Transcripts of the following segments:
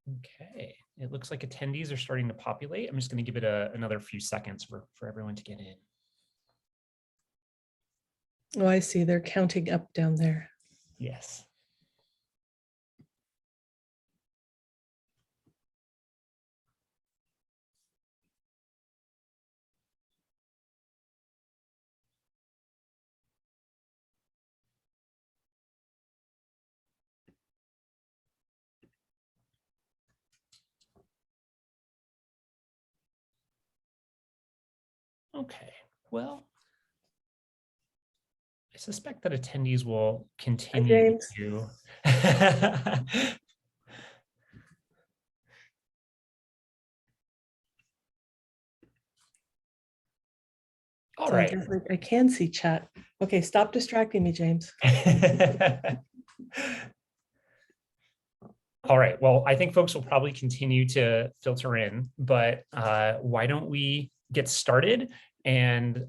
Okay, it looks like attendees are starting to populate. I'm just going to give it another few seconds for everyone to get in. Oh, I see. They're counting up down there. Yes. Okay, well, I suspect that attendees will continue to. All right. I can see chat. Okay, stop distracting me, James. All right, well, I think folks will probably continue to filter in, but why don't we get started, and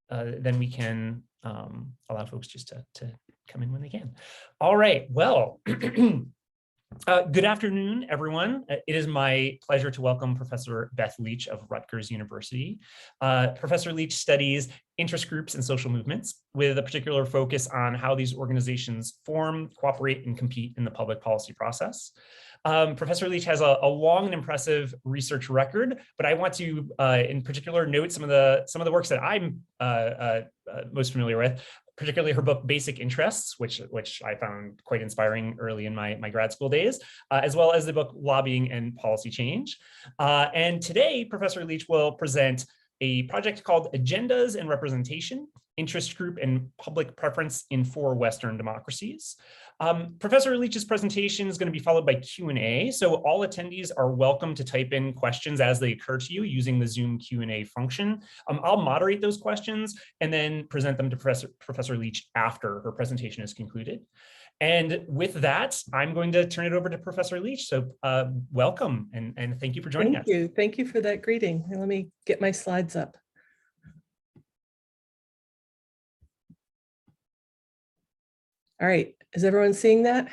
then we can allow folks just to come in when they can. All right, well, good afternoon, everyone. It is my pleasure to welcome Professor Beth Leech of Rutgers University. Professor Leech studies interest groups and social movements with a particular focus on how these organizations form, cooperate, and compete in the public policy process. Professor Leech has a long and impressive research record, but I want to, in particular, note some of the works that I'm most familiar with, particularly her book Basic Interests, which I found quite inspiring early in my grad school days, as well as the book Lobbying and Policy Change. And today, Professor Leech will present a project called Agendas and Representation, Interest Group and Public Preference in 4 Western Democracies. Professor Leech's presentation is going to be followed by Q&A, so all attendees are welcome to type in questions as they occur to you using the Zoom Q&A function. I'll moderate those questions and then present them to Professor Leech after her presentation is concluded. And with that, I'm going to turn it over to Professor Leech. So welcome and thank you for joining us. Thank you. Thank you for that greeting. Let me get my slides up. All right, is everyone seeing that?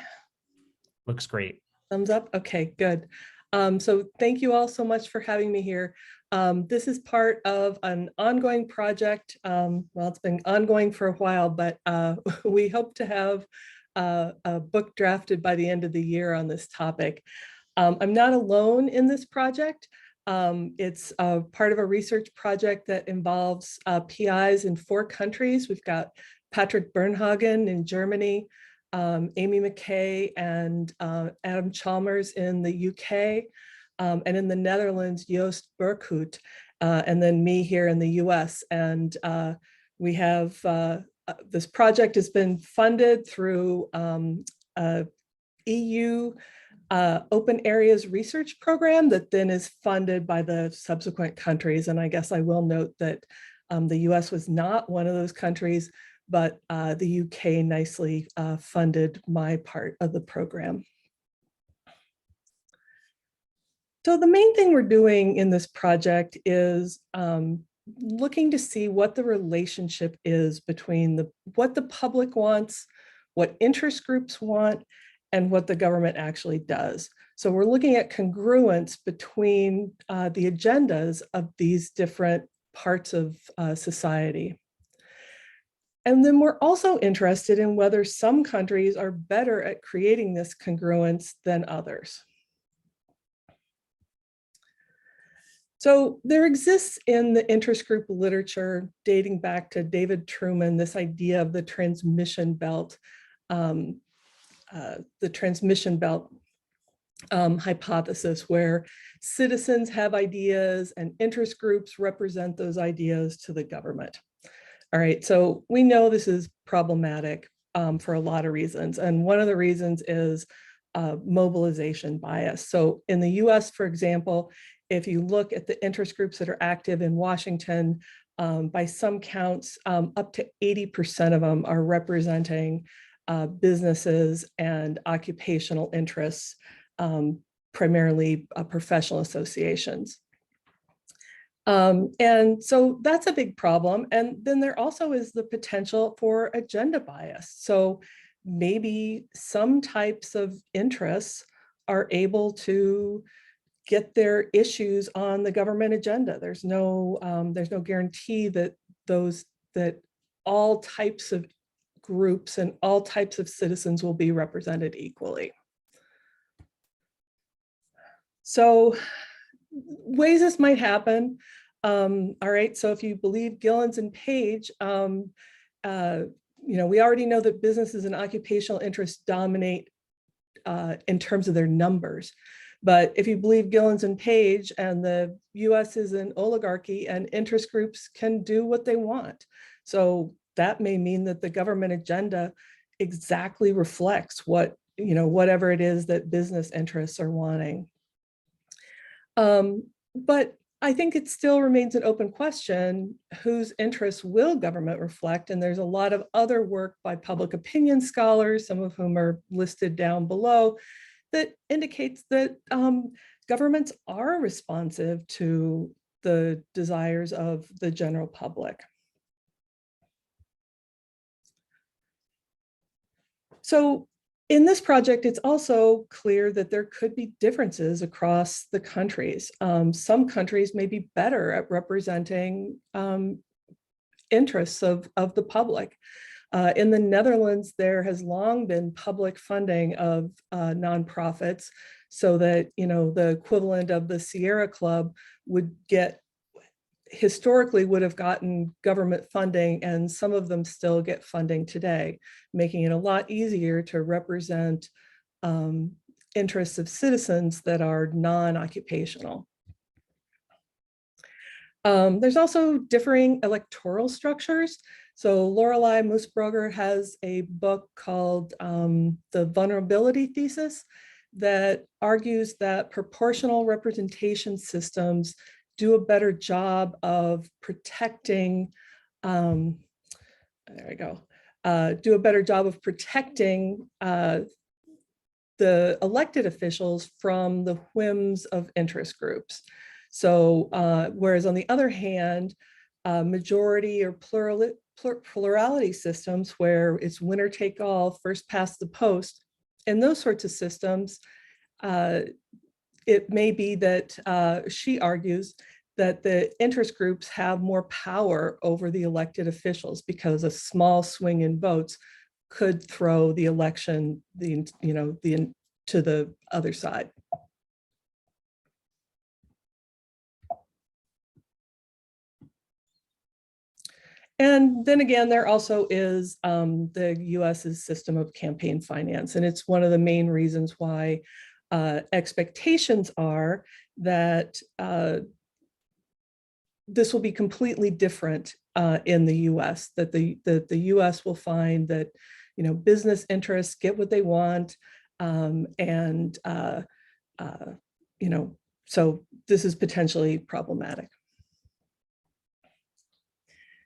Looks great. Thumbs up? Okay, good. So thank you all so much for having me here. This is part of an ongoing project. Well, it's been ongoing for a while, but we hope to have a book drafted by the end of the year on this topic. I'm not alone in this project. It's part of a research project that involves PIs in 4 countries. We've got Patrick Bernhagen in Germany, Amy McKay and Adam Chalmers in the UK, and in the Netherlands, Joost Burkhout, and then me here in the US. And we have, this project has been funded through EU Open Areas Research Program that then is funded by the subsequent countries. And I guess I will note that the US was not one of those countries, but the UK nicely funded my part of the program. So the main thing we're doing in this project is looking to see what the relationship is between what the public wants, what interest groups want, and what the government actually does. So we're looking at congruence between the agendas of these different parts of society. And then we're also interested in whether some countries are better at creating this congruence than others. So there exists in the interest group literature dating back to David Truman, this idea of the transmission belt, hypothesis, where citizens have ideas and interest groups represent those ideas to the government. All right, so we know this is problematic for a lot of reasons. And one of the reasons is mobilization bias. So in the US, for example, if you look at the interest groups that are active in Washington, by some counts, up to 80% of them are representing businesses and occupational interests, primarily professional associations. And so that's a big problem. And then there also is the potential for agenda bias. So maybe some types of interests are able to get their issues on the government agenda. There's no guarantee that all types of groups and all types of citizens will be represented equally. So ways this might happen. All right, so if you believe Gillens and Page, we already know that businesses and occupational interests dominate in terms of their numbers. But if you believe Gillens and Page, and the US is an oligarchy and interest groups can do what they want. So that may mean that the government agenda exactly reflects whatever it is that business interests are wanting. But I think it still remains an open question, whose interests will government reflect? And there's a lot of other work by public opinion scholars, some of whom are listed down below, that indicates that governments are responsive to the desires of the general public. So in this project, it's also clear that there could be differences across the countries. Some countries may be better at representing interests of the public. In the Netherlands, there has long been public funding of nonprofits, so that the equivalent of the Sierra Club historically would have gotten government funding, and some of them still get funding today, making it a lot easier to represent interests of citizens that are non-occupational. There's also differing electoral structures. So Lorelei Moosbrugger has a book called The Vulnerability Thesis that argues that proportional representation systems do a better job of protecting, do a better job of protecting the elected officials from the whims of interest groups. So whereas on the other hand, majority or plurality systems where it's winner take all, first past the post, and those sorts of systems, it may be that she argues that the interest groups have more power over the elected officials because a small swing in votes could throw the election to the other side. And then again, there also is the US's system of campaign finance. And it's one of the main reasons why expectations are that this will be completely different in the US, that the US will find that business interests get what they want, so this is potentially problematic.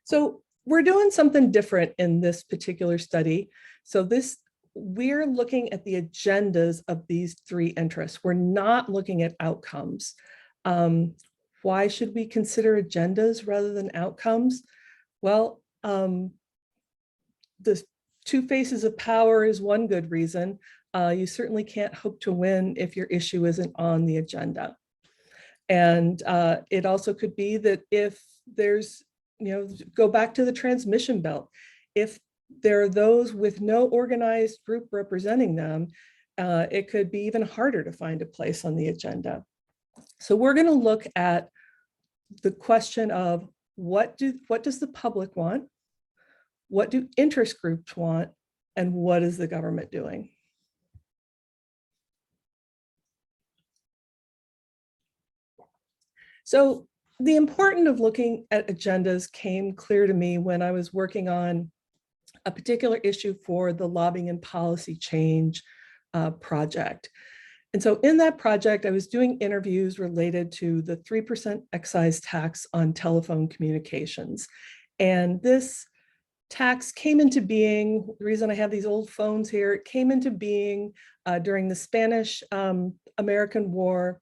So we're doing something different in this particular study. So we're looking at the agendas of these three interests. We're not looking at outcomes. Why should we consider agendas rather than outcomes? Well, the two faces of power is one good reason. You certainly can't hope to win if your issue isn't on the agenda. And it also could be that if there's, go back to the transmission belt. If there are those with no organized group representing them, it could be even harder to find a place on the agenda. So we're going to look at the question of what does the public want? What do interest groups want? And what is the government doing? So the importance of looking at agendas came clear to me when I was working on a particular issue for the Lobbying and Policy Change project. And so in that project, I was doing interviews related to the 3% excise tax on telephone communications. And this tax came into being, the reason I have these old phones here, it came into being during the Spanish-American War.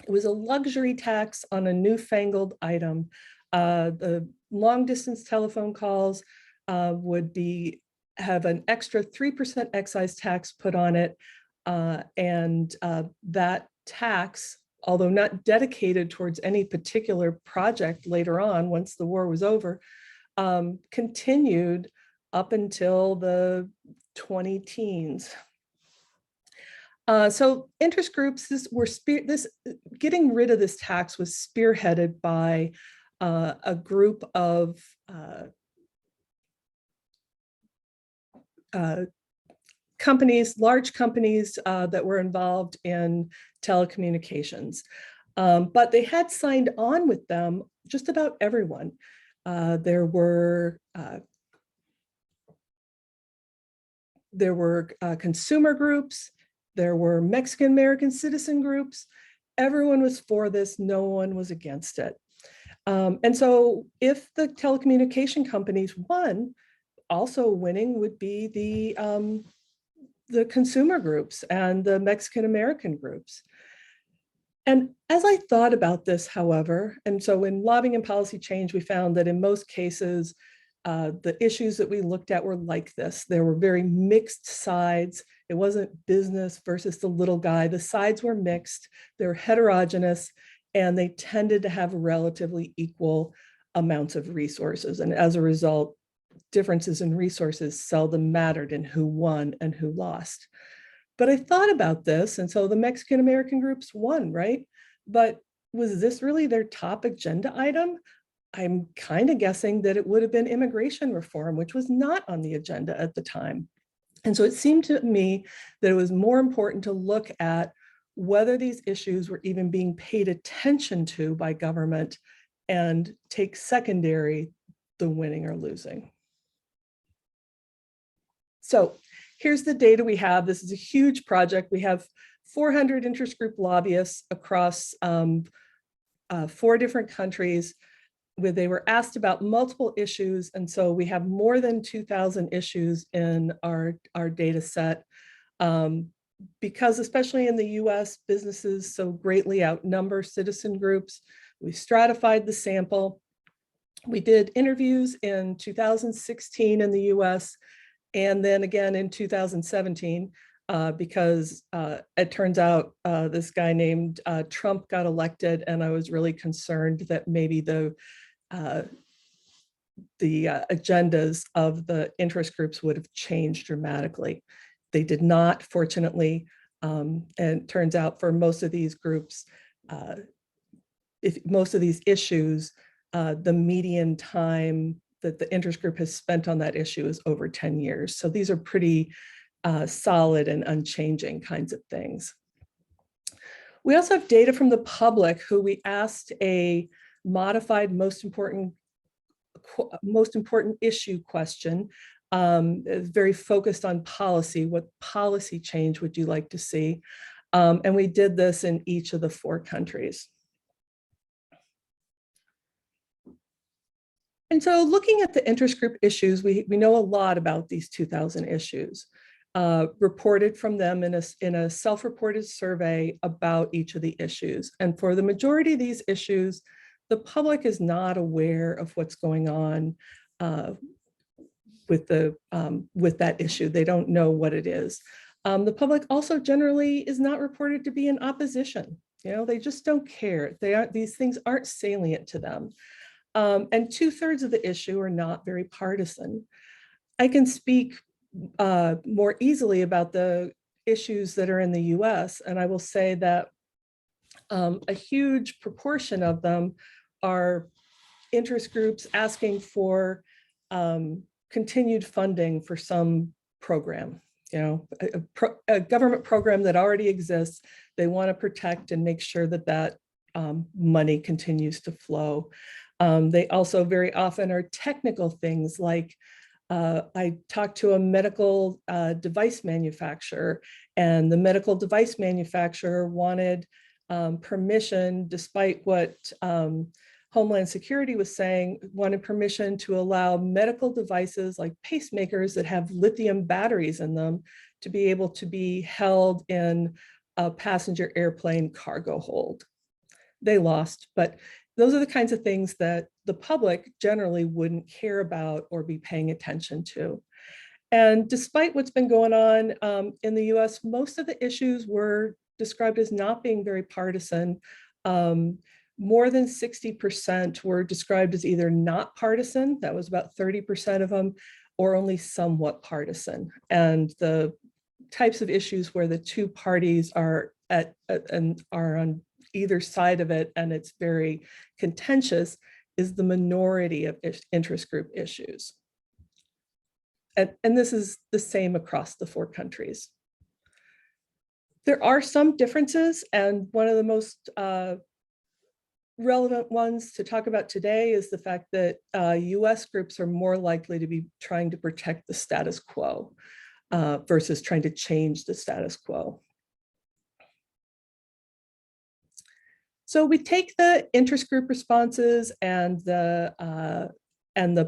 It was a luxury tax on a newfangled item. The long distance telephone calls would have an extra 3% excise tax put on it. That tax, although not dedicated towards any particular project later on, once the war was over, continued up until the 2010s. So interest groups, getting rid of this tax was spearheaded by a group of companies, large companies that were involved in telecommunications. But they had signed on with them just about everyone. There were consumer groups, there were Mexican American citizen groups. Everyone was for this, no one was against it. And so if the telecommunication companies won, also winning would be the consumer groups and the Mexican American groups. And as I thought about this, however, and so in lobbying and policy change, we found that in most cases, the issues that we looked at were like this. There were very mixed sides. It wasn't business versus the little guy. The sides were mixed, they were heterogeneous, and they tended to have relatively equal amounts of resources. And as a result, differences in resources seldom mattered in who won and who lost. But I thought about this, and so the Mexican American groups won, right? But was this really their top agenda item? I'm kind of guessing that it would have been immigration reform, which was not on the agenda at the time. And so it seemed to me that it was more important to look at whether these issues were even being paid attention to by government and take secondary the winning or losing. So here's the data we have. This is a huge project. We have 400 interest group lobbyists across 4 different countries, where they were asked about multiple issues. And so we have more than 2,000 issues in our data set. Because especially in the US, businesses so greatly outnumber citizen groups, we stratified the sample. We did interviews in 2016 in the US, and then again in 2017, because it turns out this guy named Trump got elected, and I was really concerned that maybe the agendas of the interest groups would have changed dramatically. They did not, fortunately, and it turns out for most of these groups, most of these issues, the median time that the interest group has spent on that issue is over 10 years. So these are pretty solid and unchanging kinds of things. We also have data from the public, who we asked a modified most important issue question, very focused on policy. What policy change would you like to see? And we did this in each of the 4 countries. And so looking at the interest group issues, we know a lot about these 2,000 issues, reported from them in a self-reported survey about each of the issues. And for the majority of these issues, the public is not aware of what's going on with that issue. They don't know what it is. The public also generally is not reported to be in opposition. You know, they just don't care. These things aren't salient to them. And 2/3 of the issue are not very partisan. I can speak more easily about the issues that are in the US, and I will say that a huge proportion of them are interest groups asking for continued funding for some program, you know, a government program that already exists. They want to protect and make sure that that money continues to flow. They also very often are technical things like, I talked to a medical device manufacturer, and the medical device manufacturer wanted permission, despite what Homeland Security was saying, wanted permission to allow medical devices like pacemakers that have lithium batteries in them to be able to be held in a passenger airplane cargo hold. They lost, but those are the kinds of things that the public generally wouldn't care about or be paying attention to. And despite what's been going on in the US, most of the issues were described as not being very partisan. More than 60% were described as either not partisan, that was about 30% of them, or only somewhat partisan. And the types of issues where the two parties are are on either side of it and it's very contentious is the minority of interest group issues. And this is the same across the 4 countries. There are some differences, and one of the most relevant ones to talk about today is the fact that US groups are more likely to be trying to protect the status quo versus trying to change the status quo. So we take the interest group responses and the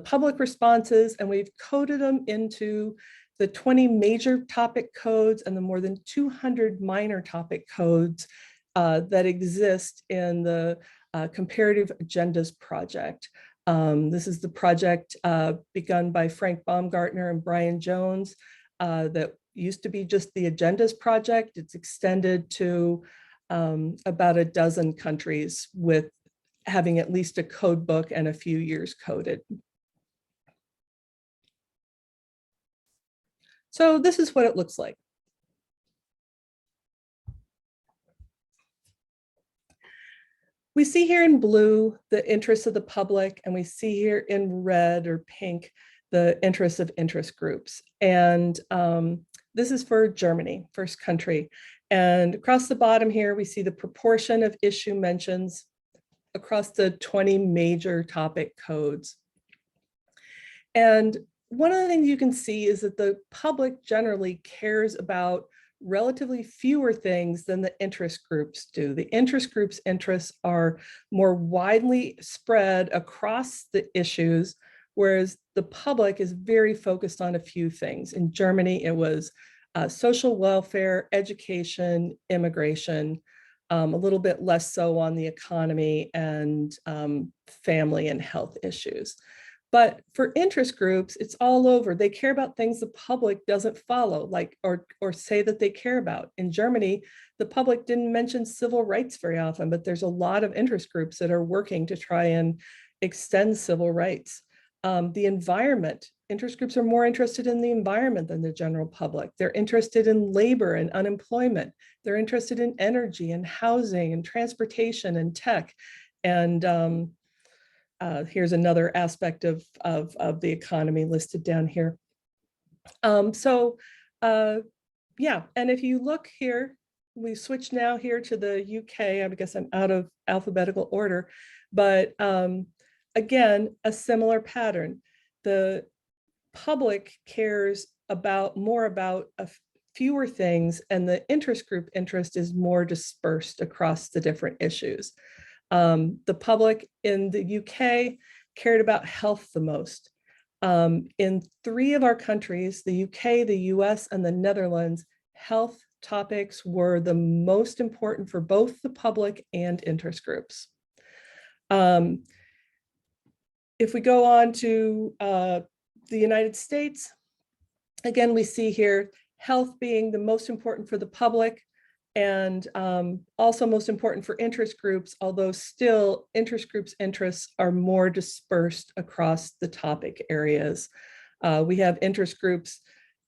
public responses, and we've coded them into the 20 major topic codes and the more than 200 minor topic codes that exist in the Comparative Agendas project. This is the project begun by Frank Baumgartner and Brian Jones that used to be just the Agendas project. It's extended to about a dozen countries with having at least a code book and a few years coded. So this is what it looks like. We see here in blue the interests of the public, and we see here in red or pink the interests of interest groups. And this is for Germany, first country. And across the bottom here, we see the proportion of issue mentions across the 20 major topic codes. And one of the things you can see is that the public generally cares about relatively fewer things than the interest groups do. The interest groups' interests are more widely spread across the issues, whereas the public is very focused on a few things. In Germany, it was social welfare, education, immigration, a little bit less so on the economy and family and health issues. But for interest groups, it's all over. They care about things the public doesn't follow, like or say that they care about. In Germany, the public didn't mention civil rights very often, but there's a lot of interest groups that are working to try and extend civil rights. The environment, interest groups are more interested in the environment than the general public. They're interested in labor and unemployment. They're interested in energy and housing and transportation and tech. And here's another aspect of the economy listed down here. Yeah, and if you look here, we switch now here to the UK. I guess I'm out of alphabetical order, but again, a similar pattern. The public cares more about fewer things, and the interest group interest is more dispersed across the different issues. The public in the UK cared about health the most. In 3 of our countries, the UK, the US, and the Netherlands, health topics were the most important for both the public and interest groups. If we go on to the United States, again, we see here health being the most important for the public and also most important for interest groups, although still interest groups' interests are more dispersed across the topic areas. We have interest groups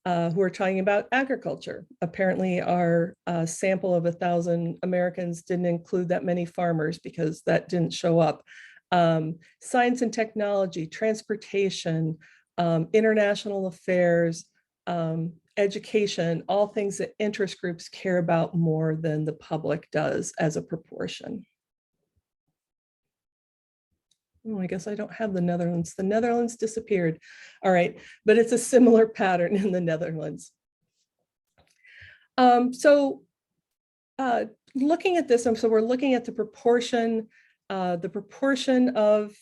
who are talking about agriculture. Apparently our sample of 1,000 Americans didn't include that many farmers because that didn't show up. Science and technology, transportation, international affairs, education, all things that interest groups care about more than the public does as a proportion. Oh, I guess I don't have the Netherlands. The Netherlands disappeared. All right, but it's a similar pattern in the Netherlands. Looking at this, so we're looking at the proportion of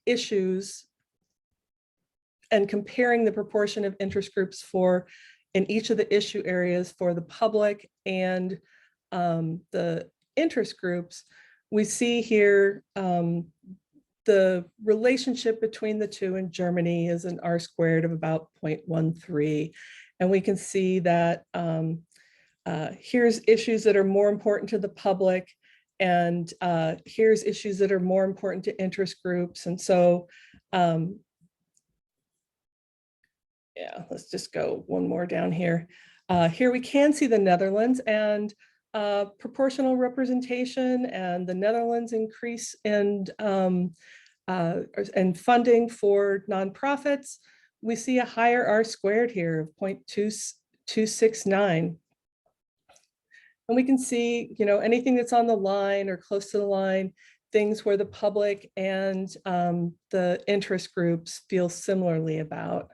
issues and comparing the proportion of interest groups in each of the issue areas for the public and the interest groups. We see here the relationship between the two in Germany is an R² of about 0.13. And we can see that here's issues that are more important to the public, and here's issues that are more important to interest groups. And so, yeah, let's just go one more down here. Here we can see the Netherlands and proportional representation, and the Netherlands increase in and funding for nonprofits. We see a higher R² here of 0.269. And we can see, you know, anything that's on the line or close to the line, things where the public and the interest groups feel similarly about.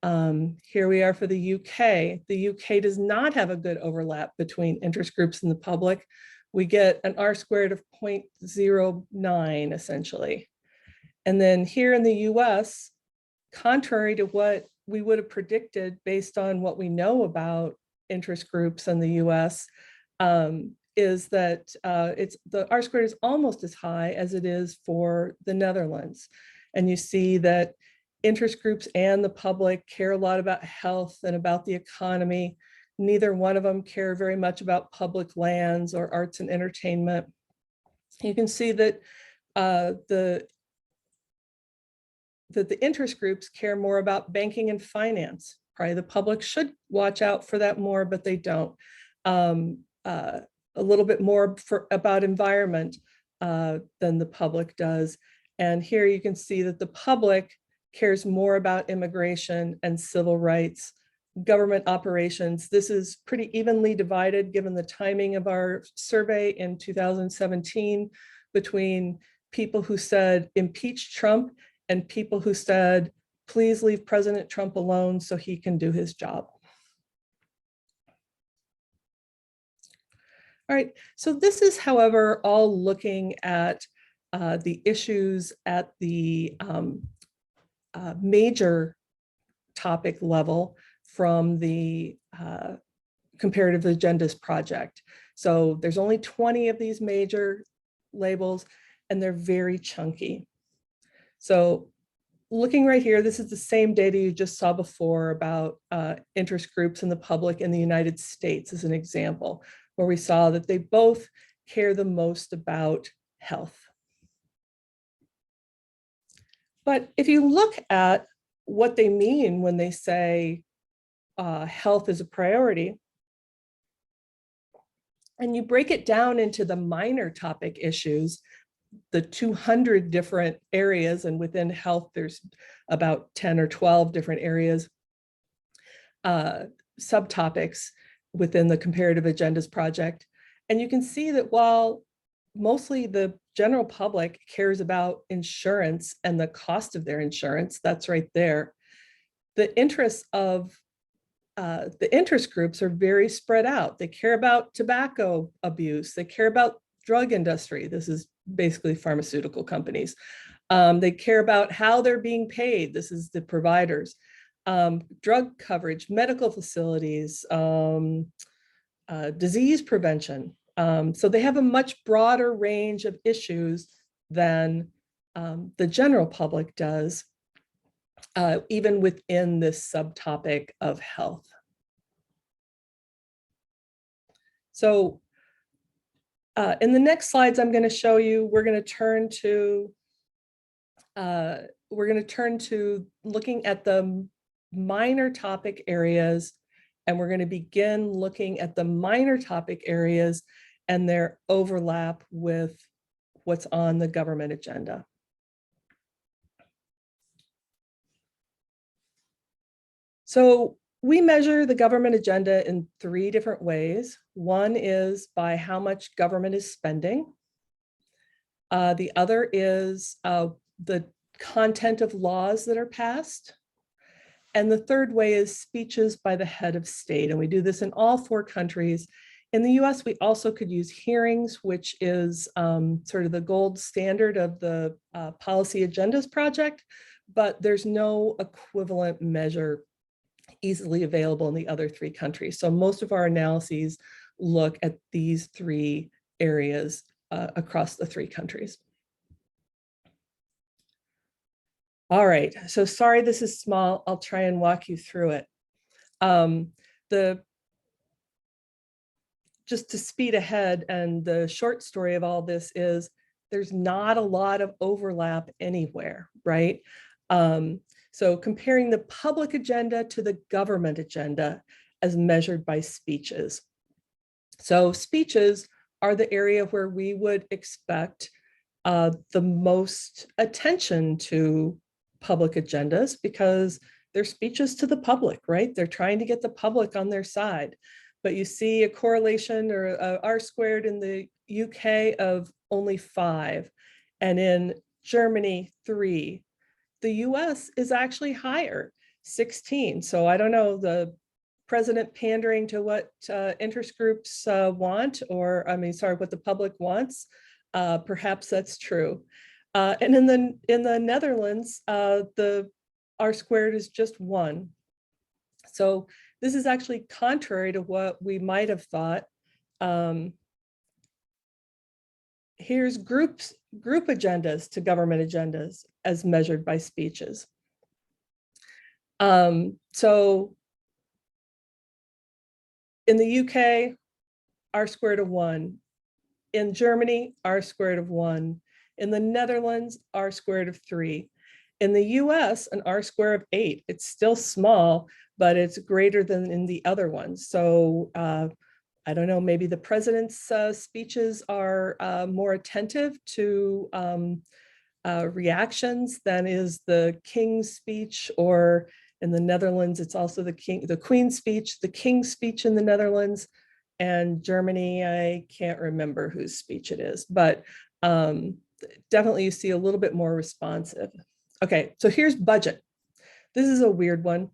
Here we are for the UK. The UK does not have a good overlap between interest groups and the public. We get an R² of 0.09 essentially. And then here in the US, contrary to what we would have predicted based on what we know about interest groups in the US, is that the R² is almost as high as it is for the Netherlands. And you see that interest groups and the public care a lot about health and about the economy. Neither one of them care very much about public lands or arts and entertainment. You can see that the interest groups care more about banking and finance. Probably the public should watch out for that more, but they don't. A little bit more about environment than the public does. And here you can see that the public cares more about immigration and civil rights, government operations. This is pretty evenly divided given the timing of our survey in 2017 between people who said impeach Trump and people who said, please leave President Trump alone so he can do his job. All right, so this is, however, all looking at the issues at the major topic level from the Comparative Agendas project. So there's only 20 of these major labels, and they're very chunky. So looking right here, this is the same data you just saw before about interest groups in the public in the United States as an example, where we saw that they both care the most about health. But if you look at what they mean when they say health is a priority, and you break it down into the minor topic issues, the 200 different areas, and within health, there's about 10 or 12 different areas, subtopics within the Comparative Agendas project. And you can see that while mostly the general public cares about insurance and the cost of their insurance, that's right there, the interests of the interest groups are very spread out. They care about tobacco abuse. They care about drug industry. This is basically pharmaceutical companies. They care about how they're being paid. This is the providers. Drug coverage, medical facilities, disease prevention. So they have a much broader range of issues than the general public does, even within this subtopic of health. So in the next slides, I'm going to show you, we're going to turn to looking at the minor topic areas, and we're going to begin looking at the minor topic areas and their overlap with what's on the government agenda. So we measure the government agenda in 3 different ways. One is by how much government is spending. The other is the content of laws that are passed. And the third way is speeches by the head of state. And we do this in all 4 countries. In the US, we also could use hearings, which is sort of the gold standard of the Policy Agendas project, but there's no equivalent measure easily available in the other 3 countries. So most of our analyses look at these 3 areas across the 3 countries. All right, so sorry this is small. I'll try and walk you through it. Just to speed ahead, and the short story of all this is there's not a lot of overlap anywhere, right? So comparing the public agenda to the government agenda as measured by speeches. So speeches are the area where we would expect the most attention to public agendas because they're speeches to the public, right? They're trying to get the public on their side. But you see a correlation or a R squared in the UK of only 5, and in Germany 3. The US is actually higher, 16. So I don't know, the president pandering to what interest groups want, or what the public wants. Perhaps that's true. And in the Netherlands, the R squared is just 1. So this is actually contrary to what we might have thought. Here's group agendas to government agendas as measured by speeches. So in the UK, R squared of 1. In Germany, R squared of 1. In the Netherlands, R squared of 3. In the US, an R square of 8. It's still small, but it's greater than in the other ones. So I don't know, maybe the president's speeches are more attentive to reactions than is the king's speech, or in the Netherlands, it's also the queen's speech, the king's speech in the Netherlands, and Germany, I can't remember whose speech it is, but definitely you see a little bit more responsive. Okay, so here's budget. This is a weird one.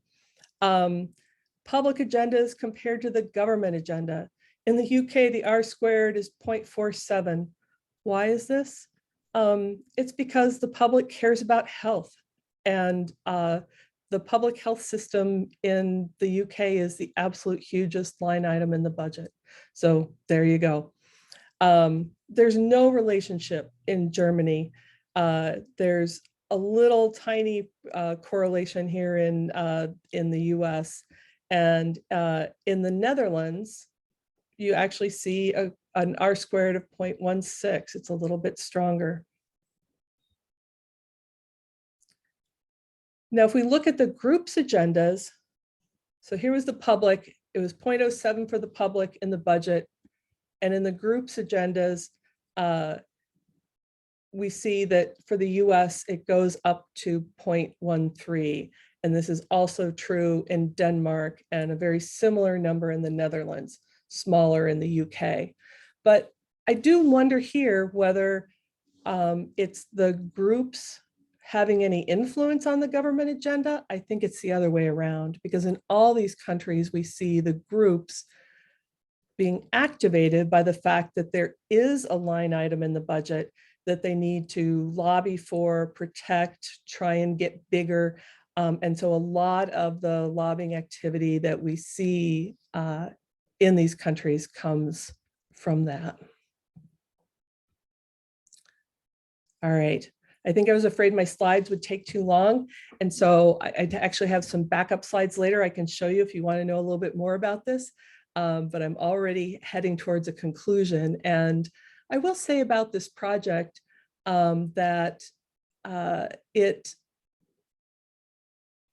Public agendas compared to the government agenda. In the UK, the R squared is 0.47. Why is this? It's because the public cares about health, and the public health system in the UK is the absolute hugest line item in the budget. So there you go. There's no relationship in Germany. There's a little tiny correlation here in the US. And in the Netherlands, you actually see an R squared of 0.16. It's a little bit stronger. Now, if we look at the group's agendas, so here was the public, it was 0.07 for the public in the budget. And in the group's agendas, we see that for the US, it goes up to 0.13. And this is also true in Denmark, and a very similar number in the Netherlands, smaller in the UK. But I do wonder here whether it's the groups having any influence on the government agenda. I think it's the other way around, because in all these countries, we see the groups being activated by the fact that there is a line item in the budget that they need to lobby for, protect, try and get bigger. And so a lot of the lobbying activity that we see in these countries comes from that. All right. I think I was afraid my slides would take too long. And so I actually have some backup slides later I can show you if you want to know a little bit more about this. But I'm already heading towards a conclusion. And I will say about this project that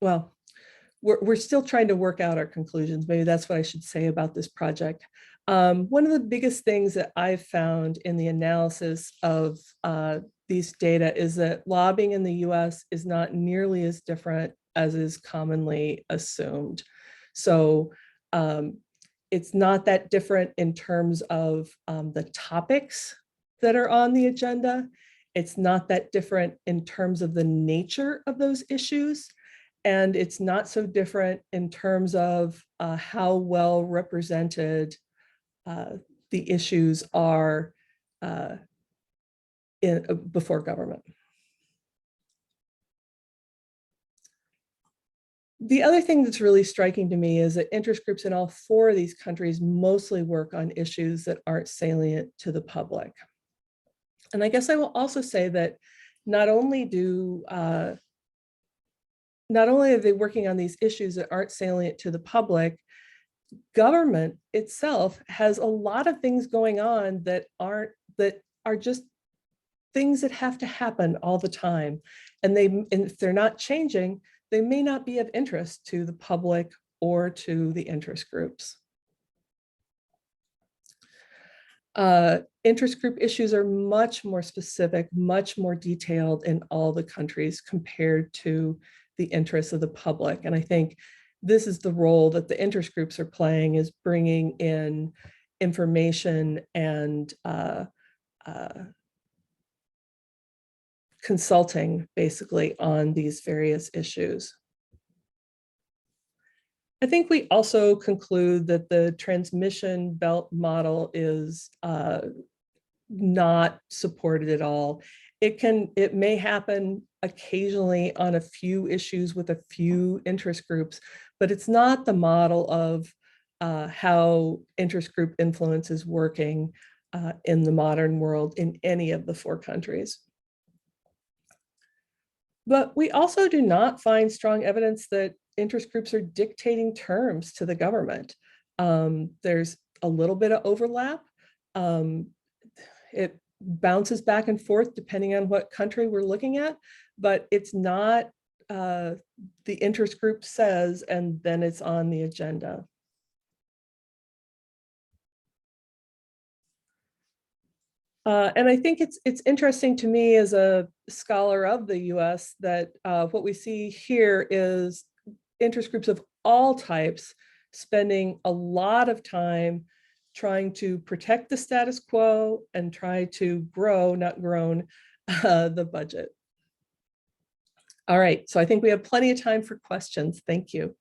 we're still trying to work out our conclusions. Maybe that's what I should say about this project. One of the biggest things that I've found in the analysis of these data is that lobbying in the US is not nearly as different as is commonly assumed. So it's not that different in terms of the topics that are on the agenda. It's not that different in terms of the nature of those issues. And it's not so different in terms of how well represented the issues are before government. The other thing that's really striking to me is that interest groups in all 4 of these countries mostly work on issues that aren't salient to the public. And I guess I will also say that not only do not only are they working on these issues that aren't salient to the public, government itself has a lot of things going on that are just things that have to happen all the time. And if they're not changing, they may not be of interest to the public or to the interest groups. Interest group issues are much more specific, much more detailed in all the countries compared to the interests of the public. And I think this is the role that the interest groups are playing, is bringing in information and consulting basically on these various issues. I think we also conclude that the transmission belt model is not supported at all. It may happen occasionally on a few issues with a few interest groups, but it's not the model of how interest group influence is working in the modern world in any of the 4 countries. But we also do not find strong evidence that interest groups are dictating terms to the government. There's a little bit of overlap. It bounces back and forth depending on what country we're looking at, but it's not the interest group says, and then it's on the agenda. And I think it's interesting to me as a scholar of the US that what we see here is interest groups of all types spending a lot of time trying to protect the status quo and try to grow, not groan, the budget. All right, so I think we have plenty of time for questions. Thank you.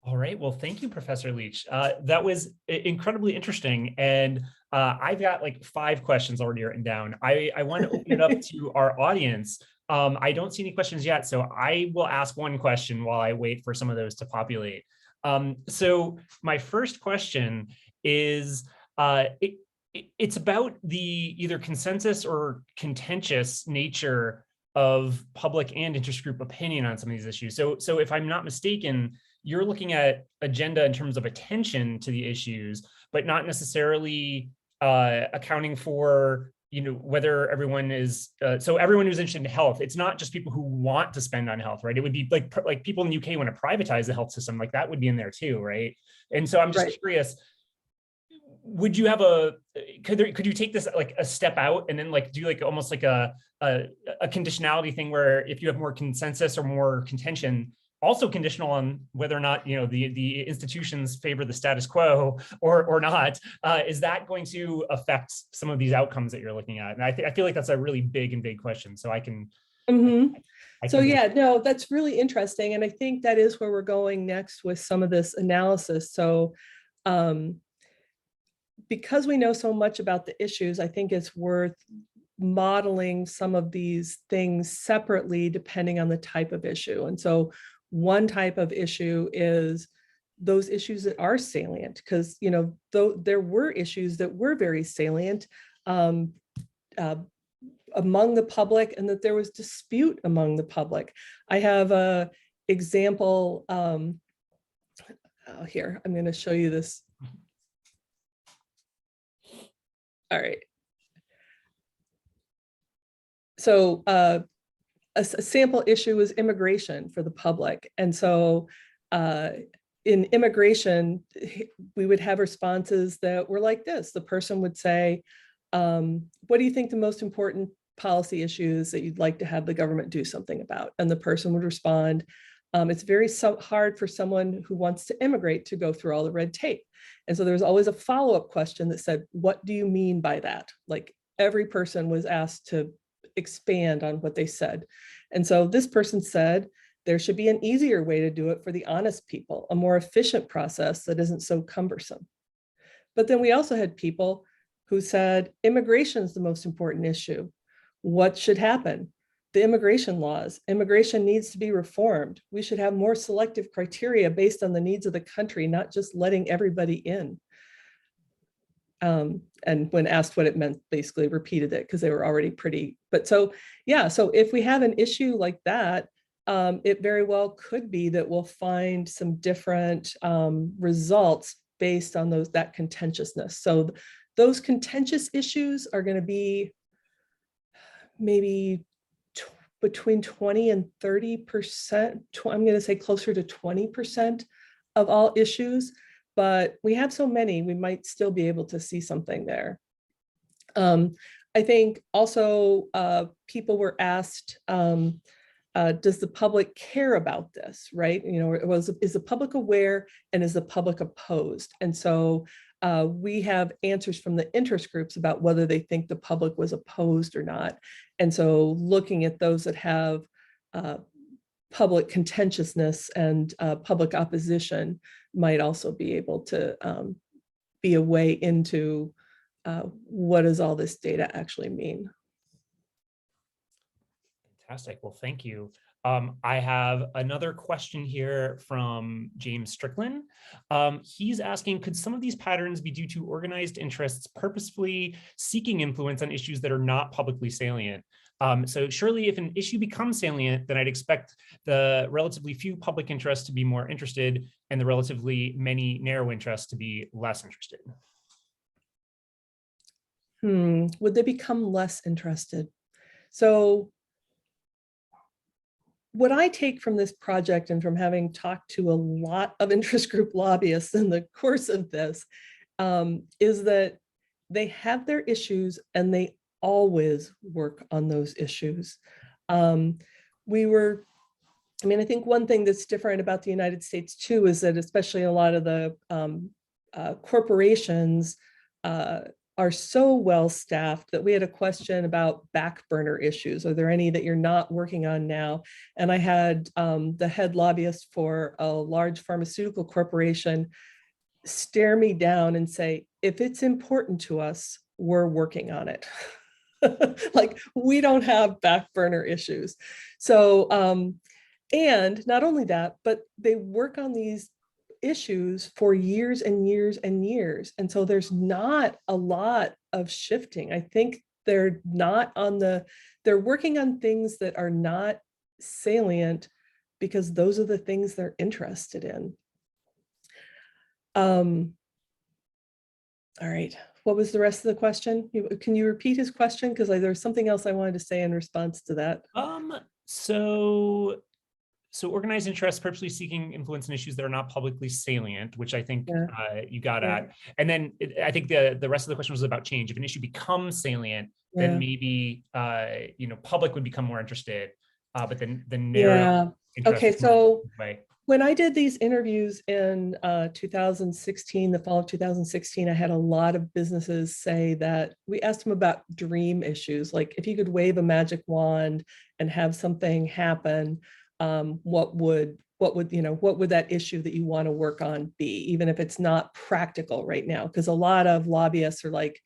All right. Well, thank you, Professor Leech. That was incredibly interesting. And I've got like 5 questions already written down. I want to open it up to our audience. I don't see any questions yet, so I will ask one question while I wait for some of those to populate. So my first question is, it's about the either consensus or contentious nature of public and interest group opinion on some of these issues. So if I'm not mistaken, you're looking at agenda in terms of attention to the issues, but not necessarily accounting for, whether everyone is, so everyone who's interested in health, it's not just people who want to spend on health, right? It would be like people in the UK want to privatize the health system, like that would be in there too, right? And so I'm just curious, would you have could you take this like a step out and then like do like almost like a conditionality thing where if you have more consensus or more contention, also conditional on whether or not the institutions favor the status quo or not, is that going to affect some of these outcomes that you're looking at? And I feel like that's a really big question. So I can. So yeah, no, that's really interesting, and I think that is where we're going next with some of this analysis. So because we know so much about the issues, I think it's worth modeling some of these things separately depending on the type of issue. And so one type of issue is those issues that are salient, because though there were issues that were very salient among the public, and that there was dispute among the public. I have an example here. I'm going to show you this. All right. So a sample issue was immigration for the public. And so in immigration, we would have responses that were like this. The person would say, what do you think the most important policy issues that you'd like to have the government do something about? And the person would respond, it's very hard for someone who wants to immigrate to go through all the red tape. And so there was always a follow-up question that said, what do you mean by that? Like every person was asked to expand on what they said. And so this person said, there should be an easier way to do it for the honest people, a more efficient process that isn't so cumbersome. But then we also had people who said, immigration is the most important issue. What should happen? The immigration laws. Immigration needs to be reformed. We should have more selective criteria based on the needs of the country, not just letting everybody in. And when asked what it meant, basically repeated it because they were already pretty. But so, yeah, so if we have an issue like that, it very well could be that we'll find some different results based on that contentiousness. So those contentious issues are going to be maybe between 20 and 30%. I'm going to say closer to 20% of all issues, but we have so many, we might still be able to see something there. I think also people were asked, does the public care about this, right? You know, is the public aware and is the public opposed? And so we have answers from the interest groups about whether they think the public was opposed or not. And so looking at those that have public contentiousness and public opposition might also be able to be a way into what does all this data actually mean. Fantastic. Well, thank you. I have another question here from James Strickland. He's asking, could some of these patterns be due to organized interests purposefully seeking influence on issues that are not publicly salient? So surely if an issue becomes salient, then I'd expect the relatively few public interests to be more interested and the relatively many narrow interests to be less interested. Would they become less interested? So what I take from this project and from having talked to a lot of interest group lobbyists in the course of this is that they have their issues and they always work on those issues. I think one thing that's different about the United States too is that especially a lot of the corporations are so well staffed that we had a question about back burner issues. Are there any that you're not working on now? And I had the head lobbyist for a large pharmaceutical corporation stare me down and say, if it's important to us, we're working on it. Like, we don't have back burner issues. So, and not only that, but they work on these issues for years and years and years. And so there's not a lot of shifting. I think they're working on things that are not salient because those are the things they're interested in. All right, what was the rest of the question? Can you repeat his question? Because there's something else I wanted to say in response to that. So organized interests purposely seeking influence in issues that are not publicly salient, which I think you got at. And then I think the rest of the question was about change. If an issue becomes salient, then maybe public would become more interested, but then the narrow interest. Okay, so when I did these interviews in 2016, the fall of 2016, I had a lot of businesses say that we asked them about dream issues, like if you could wave a magic wand and have something happen, what would that issue that you want to work on be, even if it's not practical right now? Because a lot of lobbyists are like,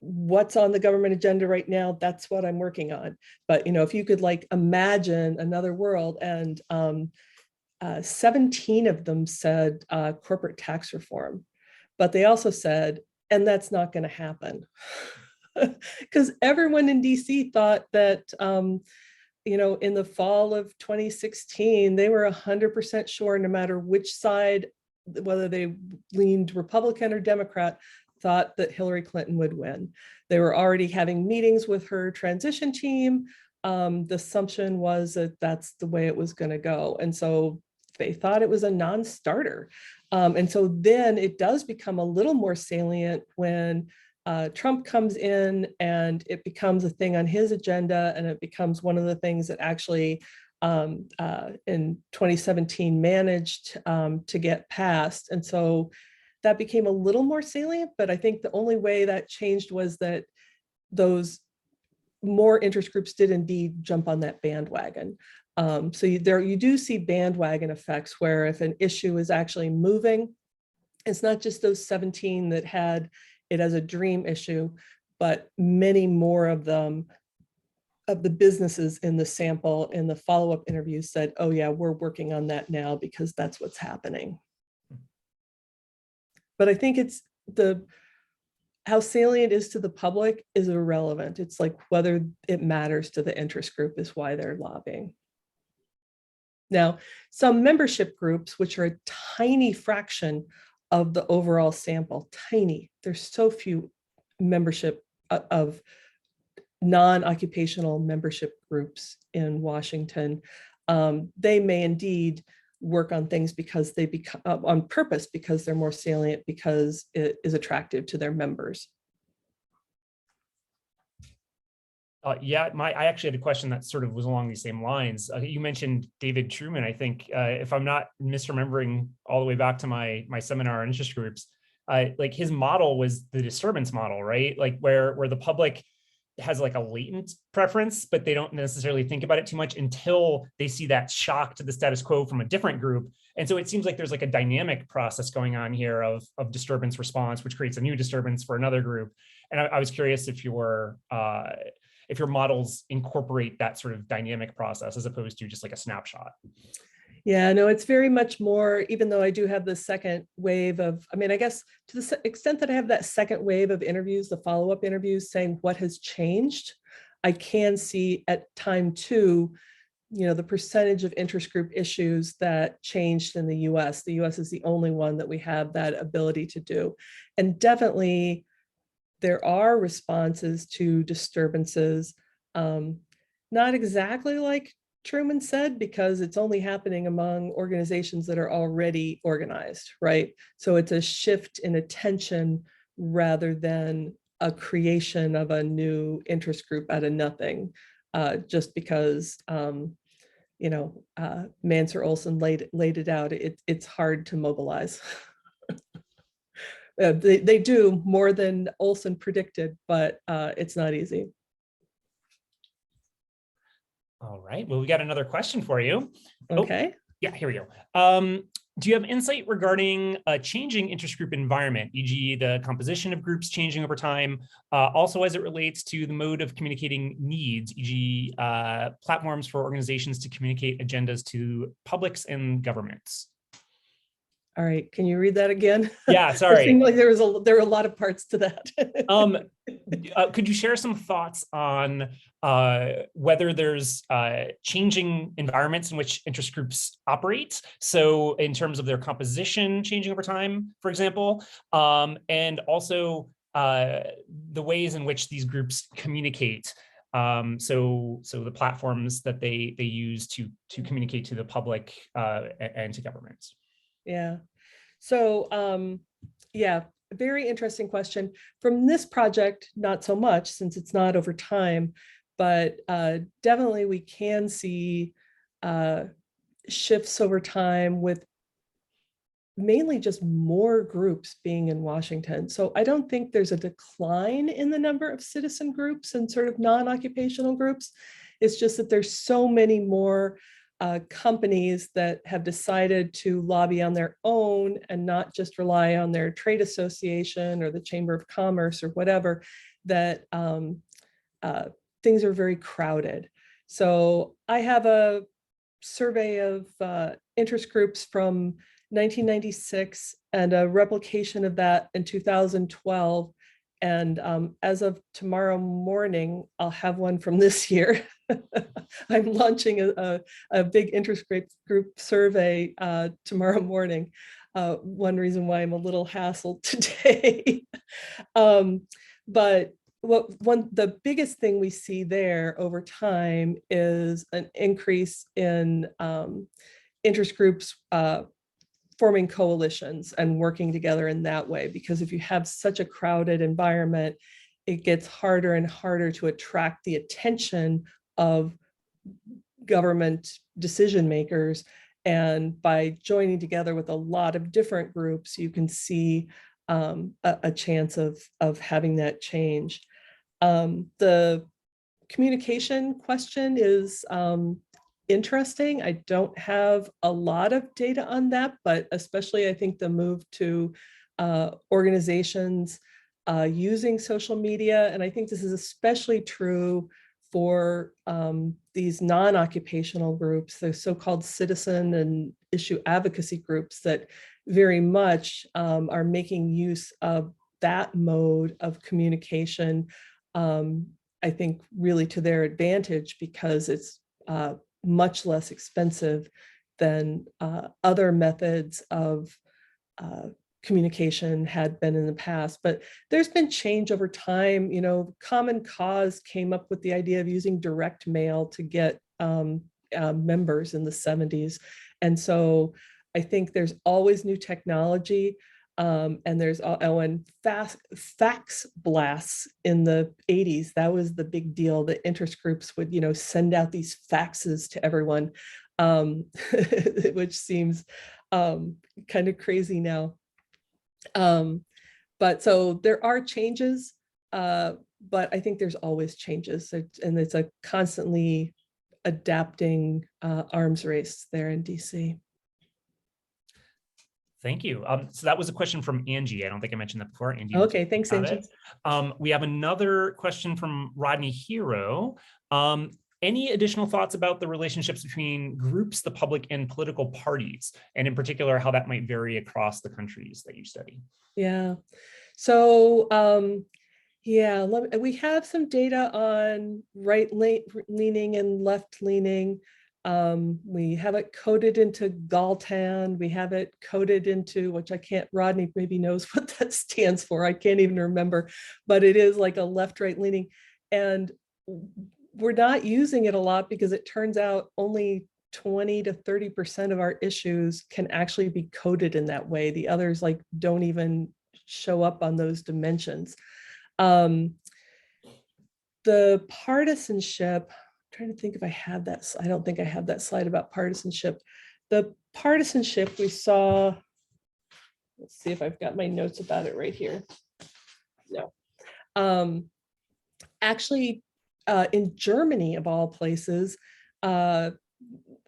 what's on the government agenda right now? That's what I'm working on. But if you could like imagine another world, and 17 of them said corporate tax reform, but they also said, and that's not going to happen, because everyone in DC thought that in the fall of 2016, they were 100% sure, no matter which side, whether they leaned Republican or Democrat, thought that Hillary Clinton would win. They were already having meetings with her transition team. The assumption was that that's the way it was going to go. And so they thought it was a non-starter. And so then it does become a little more salient when Trump comes in and it becomes a thing on his agenda, and it becomes one of the things that actually in 2017 managed to get passed. And so that became a little more salient, but I think the only way that changed was that those more interest groups did indeed jump on that bandwagon. So you do see bandwagon effects where if an issue is actually moving, it's not just those 17 that had it as a dream issue, but many more of them, of the businesses in the sample, in the follow-up interview said, oh yeah, we're working on that now because that's what's happening. But I think it's how salient is to the public is irrelevant. It's like whether it matters to the interest group is why they're lobbying. Now, some membership groups, which are a tiny fraction of the overall sample, tiny, there's so few membership of non-occupational membership groups in Washington. They may indeed work on things because they become on purpose, because they're more salient, because it is attractive to their members. Yeah, I actually had a question that sort of was along these same lines. You mentioned David Truman. I think if I'm not misremembering all the way back to my seminar on interest groups, like his model was the disturbance model, right? Like where the public has like a latent preference, but they don't necessarily think about it too much until they see that shock to the status quo from a different group. And so it seems like there's like a dynamic process going on here of disturbance response, which creates a new disturbance for another group. And I was curious if your models incorporate that sort of dynamic process as opposed to just like a snapshot. Yeah, no, it's very much more, even though I do have the second wave of, I mean, I guess to the extent that I have that second wave of interviews, the follow-up interviews saying what has changed, I can see at time 2, the percentage of interest group issues that changed in the US. The US is the only one that we have that ability to do. And definitely there are responses to disturbances, not exactly like Truman said, because it's only happening among organizations that are already organized, right? So it's a shift in attention rather than a creation of a new interest group out of nothing, just because, Mansur Olson laid it out. It's hard to mobilize. They do more than Olson predicted, but it's not easy. All right, well, we got another question for you. Okay. Oh, yeah, here we go. Do you have insight regarding a changing interest group environment, e.g. the composition of groups changing over time, also as it relates to the mode of communicating needs, e.g. Platforms for organizations to communicate agendas to publics and governments? All right, can you read that again? Yeah, sorry. It seemed like there were a lot of parts to that. Could you share some thoughts on whether there's changing environments in which interest groups operate? So in terms of their composition changing over time, for example, and also the ways in which these groups communicate. So the platforms that they use to communicate to the public and to governments. Yeah. So yeah, very interesting question. From this project, not so much since it's not over time, but definitely we can see shifts over time with mainly just more groups being in Washington. So I don't think there's a decline in the number of citizen groups and sort of non-occupational groups. It's just that there's so many more companies that have decided to lobby on their own and not just rely on their trade association or the Chamber of Commerce or whatever, that things are very crowded. So I have a survey of interest groups from 1996 and a replication of that in 2012. And as of tomorrow morning, I'll have one from this year. I'm launching a big interest group survey tomorrow morning. One reason why I'm a little hassled today. But the biggest thing we see there over time is an increase in interest groups forming coalitions and working together in that way, because if you have such a crowded environment, it gets harder and harder to attract the attention of government decision makers. And by joining together with a lot of different groups, you can see a chance of having that change. The communication question is interesting. I don't have a lot of data on that, but especially I think the move to organizations using social media, and I think this is especially true for these non-occupational groups, the so-called citizen and issue advocacy groups that very much are making use of that mode of communication, I think really to their advantage, because it's much less expensive than other methods of communication had been in the past. But there's been change over time. You know, Common Cause came up with the idea of using direct mail to get members in the 70s. And so I think there's always new technology. And there's and fax blasts in the 80s. That was the big deal. The interest groups would, you know, send out these faxes to everyone, which seems kind of crazy now. But so there are changes, but I think there's always changes, and it's a constantly adapting arms race there in DC. Thank you. So that was a question from Angie. I don't think I mentioned that before. Angie. Okay, thanks, Angie. We have another question from Rodney Hero. Any additional thoughts about the relationships between groups, the public, and political parties, and in particular, how that might vary across the countries that you study? Yeah. So, yeah, we have some data on right-leaning and left-leaning. We have it coded into Galtan. We have it coded into, which I can't, Rodney maybe knows what that stands for. I can't even remember, but it is like a left, right leaning. And we're not using it a lot because it turns out only 20 to 30% of our issues can actually be coded in that way. The others like don't even show up on those dimensions. The partisanship, trying to think if I have that. I don't think I have that slide about partisanship. The partisanship we saw, let's see if I've got my notes about it right here. No. Actually, in Germany, of all places, there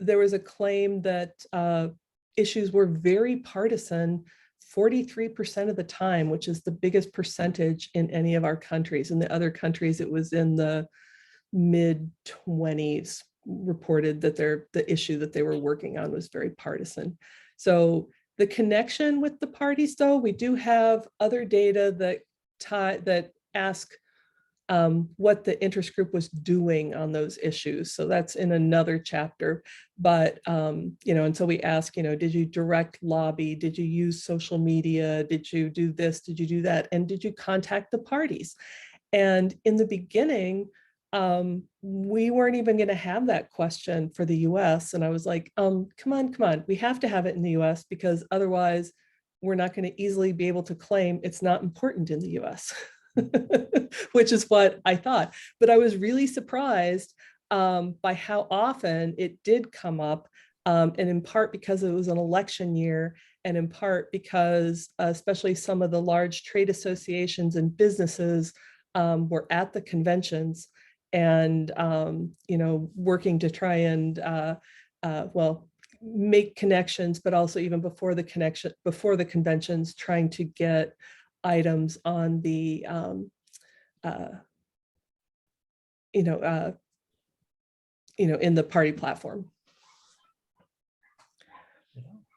was a claim that issues were very partisan 43% of the time, which is the biggest percentage in any of our countries. In the other countries, it was in the mid-20s, reported that the issue that they were working on was very partisan. So the connection with the parties, though, we do have other data that ask what the interest group was doing on those issues. So that's in another chapter. But, you know, and so we ask, you know, did you direct lobby? Did you use social media? Did you do this? Did you do that? And did you contact the parties? And in the beginning, we weren't even going to have that question for the US. And I was like, come on, we have to have it in the US because otherwise we're not going to easily be able to claim it's not important in the US. Which is what I thought. But I was really surprised by how often it did come up, and in part because it was an election year, and in part because especially some of the large trade associations and businesses were at the conventions and you know, working to try and well, make connections, but also even before the conventions, trying to get items on the you know, in the party platform.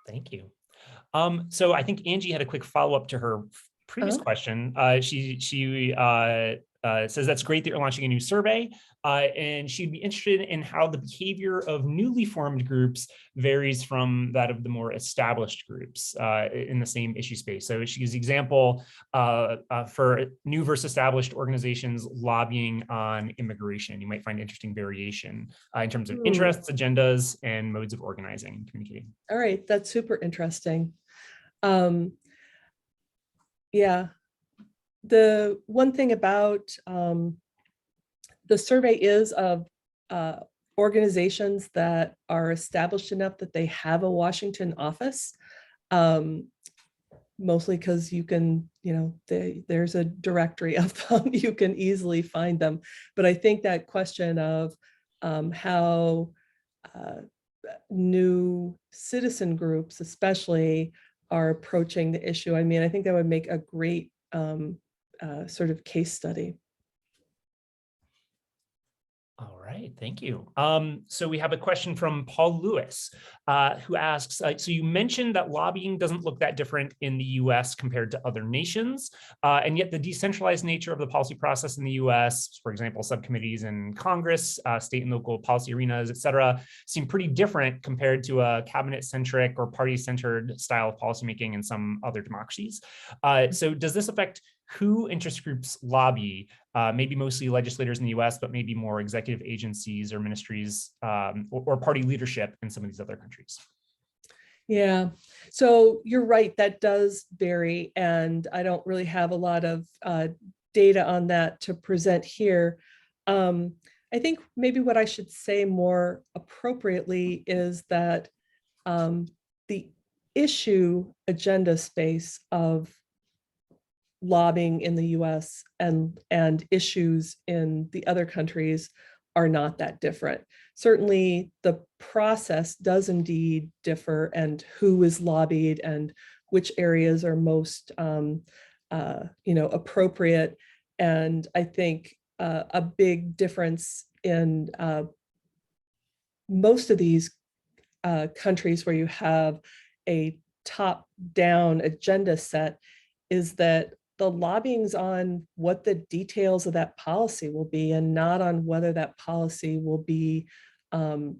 Thank you. So I think Angie had a quick follow-up to her previous question. She says that's great that you're launching a new survey, and she'd be interested in how the behavior of newly formed groups varies from that of the more established groups in the same issue space. So she gives the example for new versus established organizations lobbying on immigration. You might find interesting variation in terms of interests, agendas, and modes of organizing and communicating. All right, that's super interesting. Yeah. The one thing about the survey is of organizations that are established enough that they have a Washington office, mostly because you can, you know, there's a directory of them, you can easily find them. But I think that question of how new citizen groups especially are approaching the issue, I mean, I think that would make a great sort of case study. All right, thank you. So we have a question from Paul Lewis, who asks, so you mentioned that lobbying doesn't look that different in the US compared to other nations, and yet the decentralized nature of the policy process in the US, for example, subcommittees in Congress, state and local policy arenas, et cetera, seem pretty different compared to a cabinet-centric or party-centered style of policymaking in some other democracies. So does this affect who interest groups lobby, maybe mostly legislators in the US, but maybe more executive agencies or ministries or party leadership in some of these other countries? Yeah, so you're right, that does vary, and I don't really have a lot of data on that to present here. I think maybe what I should say more appropriately is that the issue agenda space of lobbying in the US and issues in the other countries are not that different. Certainly the process does indeed differ, and who is lobbied and which areas are most appropriate. And I think a big difference in most of these countries where you have a top-down agenda set is that the lobbying's on what the details of that policy will be, and not on whether that policy will be undone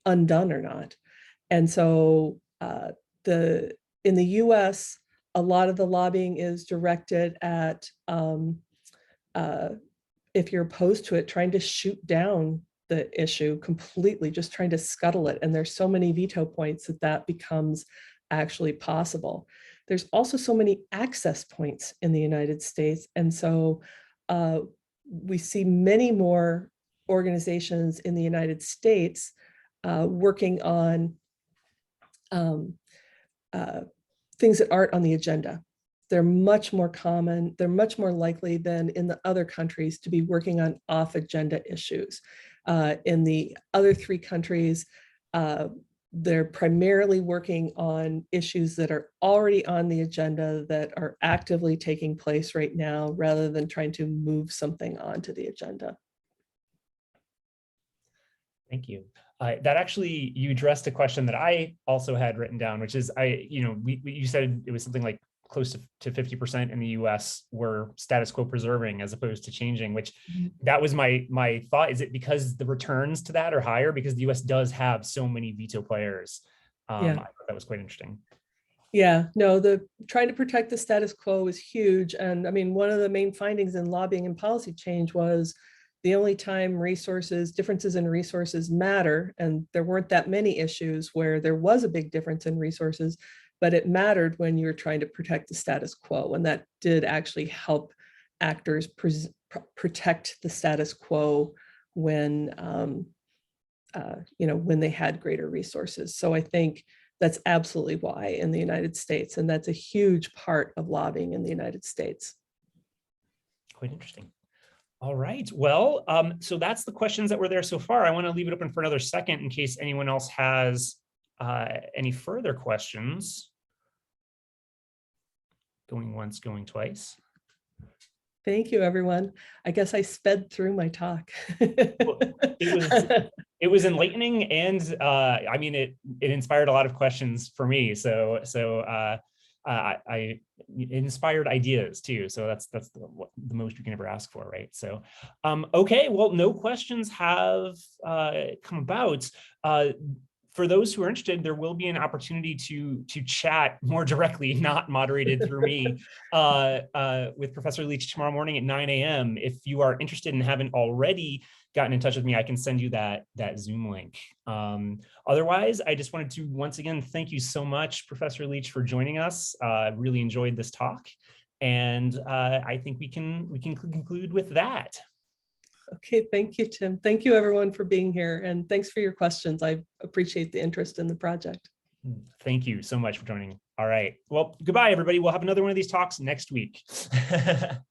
or not. And so in the US, a lot of the lobbying is directed at, if you're opposed to it, trying to shoot down the issue completely, just trying to scuttle it. And there's so many veto points that becomes actually possible. There's also so many access points in the United States. And so we see many more organizations in the United States working on things that aren't on the agenda. They're much more common. They're much more likely than in the other countries to be working on off-agenda issues. In the other three countries, they're primarily working on issues that are already on the agenda, that are actively taking place right now, rather than trying to move something onto the agenda. Thank you. That actually, you addressed a question that I also had written down, which is, you said it was something like close to 50% in the US were status quo preserving as opposed to changing, which that was my thought. Is it because the returns to that are higher because the US does have so many veto players? I thought that was quite interesting. Yeah, no, trying to protect the status quo is huge. And I mean, one of the main findings in lobbying and policy change was the only time differences in resources matter, and there weren't that many issues where there was a big difference in resources, but it mattered when you were trying to protect the status quo. And that did actually help actors protect the status quo when, when they had greater resources. So I think that's absolutely why in the United States, and that's a huge part of lobbying in the United States. Quite interesting. All right, well, so that's the questions that were there so far. I want to leave it open for another second in case anyone else has any further questions? Going once, going twice. Thank you, everyone. I guess I sped through my talk. It was enlightening, and I mean, it inspired a lot of questions for me. So it inspired ideas too. So that's the most you can ever ask for, right? So, okay, well, no questions have come about. For those who are interested, there will be an opportunity to chat more directly, not moderated through me, with Professor Leech tomorrow morning at 9 a.m. If you are interested and haven't already gotten in touch with me, I can send you that Zoom link. Otherwise, I just wanted to once again thank you so much, Professor Leech, for joining us. Really enjoyed this talk, and I think we can conclude with that. Okay, thank you, Tim. Thank you, everyone, for being here, and thanks for your questions. I appreciate the interest in the project. Thank you so much for joining. All right. Well, goodbye, everybody. We'll have another one of these talks next week.